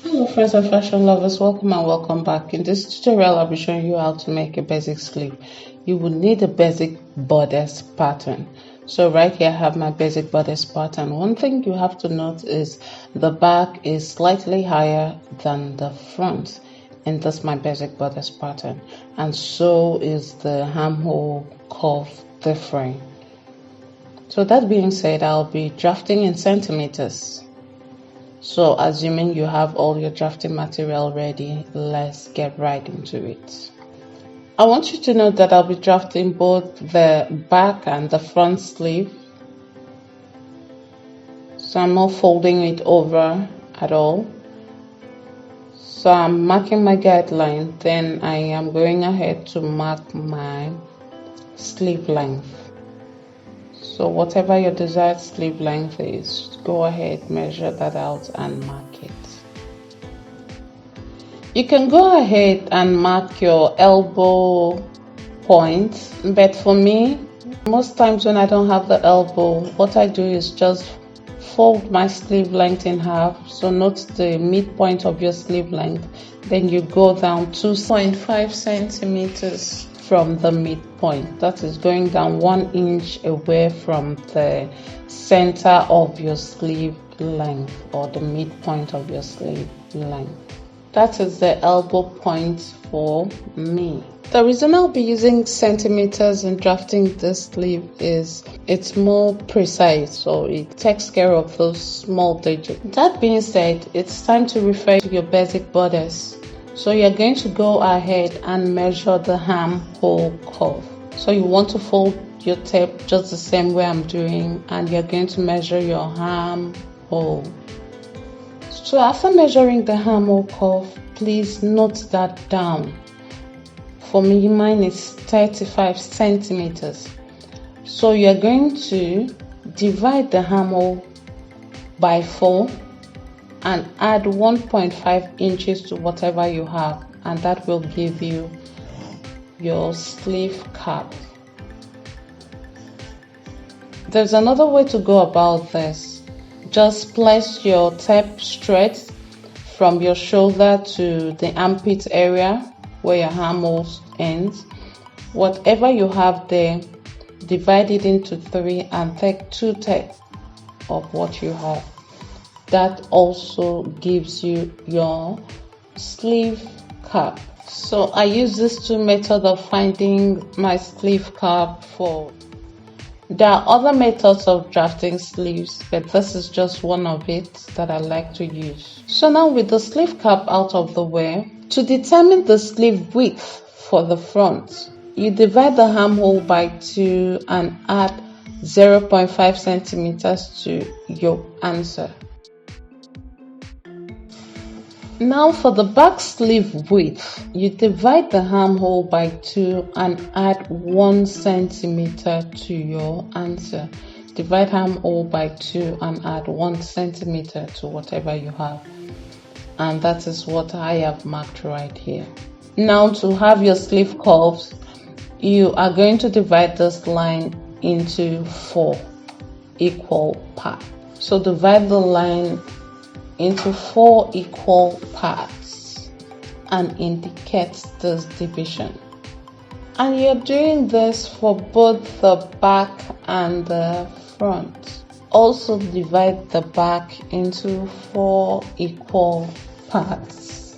Hello friends and fashion lovers, welcome and welcome back. In this tutorial I'll be showing you how to make a basic sleeve. You will need a basic bodice pattern. So right here I have my basic bodice pattern. One thing you have to note is the back is slightly higher than the front in this my basic bodice pattern, and so is the armhole curve different. So that being said, I'll be drafting in centimeters. So assuming you have all your drafting material ready, let's get right into it. I want you to note that I'll be drafting both the back and the front sleeve. So I'm not folding it over at all. So I'm marking my guideline, then I am going ahead to mark my sleeve length. So whatever your desired sleeve length is, go ahead, measure that out and mark it. You can go ahead and mark your elbow point, but for me, most times when I don't have the elbow, what I do is just fold my sleeve length in half. So note the midpoint of your sleeve length, then you go down 2.5 centimeters from the midpoint. That is going down 1 inch away from the center of your sleeve length or the midpoint of your sleeve length. That is the elbow point for me. The reason I'll be using centimeters in drafting this sleeve is it's more precise, so it takes care of those small digits. That being said, it's time to refer to your basic bodice. So you're going to go ahead and measure the armhole curve. So you want to fold your tape just the same way I'm doing, and you're going to measure your armhole. So after measuring the armhole curve, please note that down. For me, mine is 35 centimeters. So you're going to divide the armhole by 4 and add 1.5 inches to whatever you have, and that will give you your sleeve cap. There's another way to go about this. Just place your tape straight from your shoulder to the armpit area where your armhole ends. Whatever you have there, divide it into 3 and take 2 tapes of what you have. That also gives you your sleeve cap. So I use these 2 methods of finding my sleeve cap for. There are other methods of drafting sleeves, but this is just one of it that I like to use. So now with the sleeve cap out of the way, to determine the sleeve width for the front, you divide the armhole by 2 and add 0.5 centimeters to your answer. Now for the back sleeve width, you divide the armhole by 2 and add 1 centimeter to your answer. Divide armhole by 2 and add 1 centimeter to whatever you have. And that is what I have marked right here. Now to have your sleeve curves, you are going to divide this line into 4 equal parts. So divide the line into 4 equal parts and indicate this division. And you're doing this for both the back and the front. Also divide the back into 4 equal parts.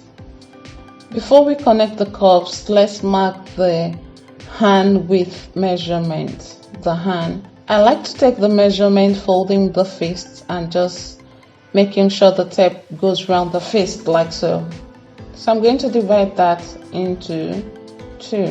Before we connect the curves, let's mark the hand width measurement. The hand. I like to take the measurement folding the fist and just making sure the tape goes around the fist like so. So I'm going to divide that into 2.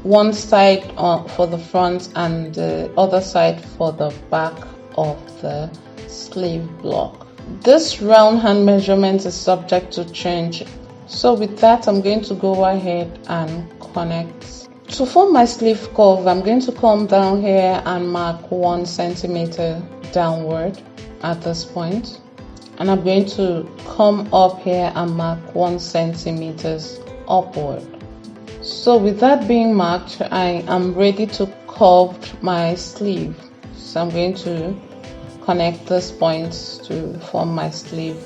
One side for the front and the other side for the back of the sleeve block. This round hand measurement is subject to change. So with that, I'm going to go ahead and connect. To form my sleeve curve, I'm going to come down here and mark 1 centimeter downward at this point. And I'm going to come up here and mark 1 centimeters upward. So with that being marked, I am ready to curve my sleeve. So I'm going to connect these points to form my sleeve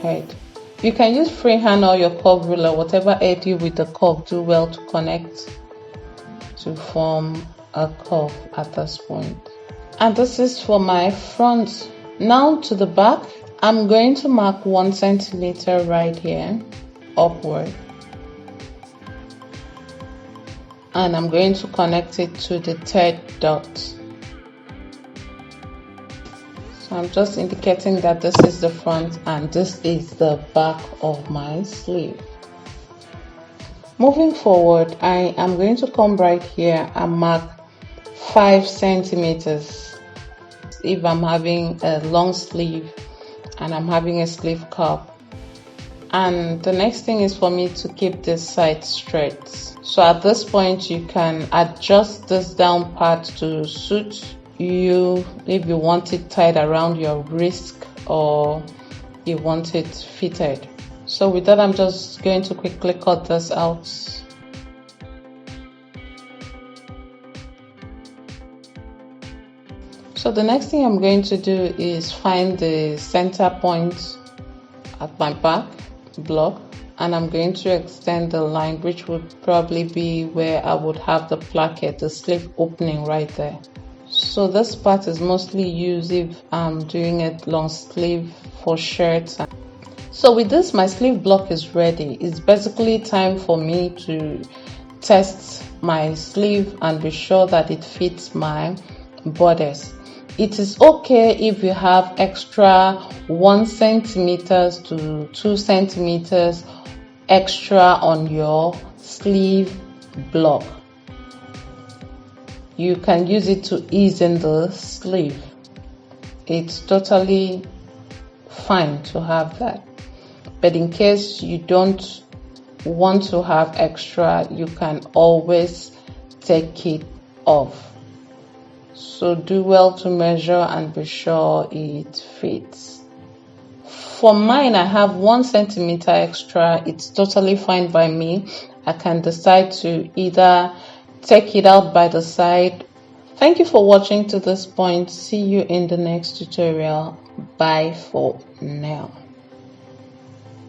head. You can use freehand or your curve ruler, whatever aid you with the curve. Do well to connect to form a curve at this point. And this is for my front. Now to the back, I'm going to mark 1 centimeter right here upward, and I'm going to connect it to the third dot. So I'm just indicating that this is the front and this is the back of my sleeve. Moving forward, I am going to come right here and mark 5 centimeters if I'm having a long sleeve and I'm having a sleeve cup. And the next thing is for me to keep this side straight. So at this point, you can adjust this down part to suit you, if you want it tied around your wrist or you want it fitted. So with that, I'm just going to quickly cut this out. So the next thing I'm going to do is find the center point at my back block, and I'm going to extend the line, which would probably be where I would have the placket, the sleeve opening right there. So this part is mostly used if I'm doing a long sleeve for shirts. So with this, my sleeve block is ready. It's basically time for me to test my sleeve and be sure that it fits my bodice. It is okay if you have extra 1 centimeter to 2 centimeters extra on your sleeve block. You can use it to ease in the sleeve. It's totally fine to have that. But in case you don't want to have extra, you can always take it off. So do well to measure and be sure it fits. For mine, I have 1 centimeter extra. It's totally fine by me. I can decide to either take it out by the side. Thank you for watching to this point. See you in the next tutorial. Bye for now.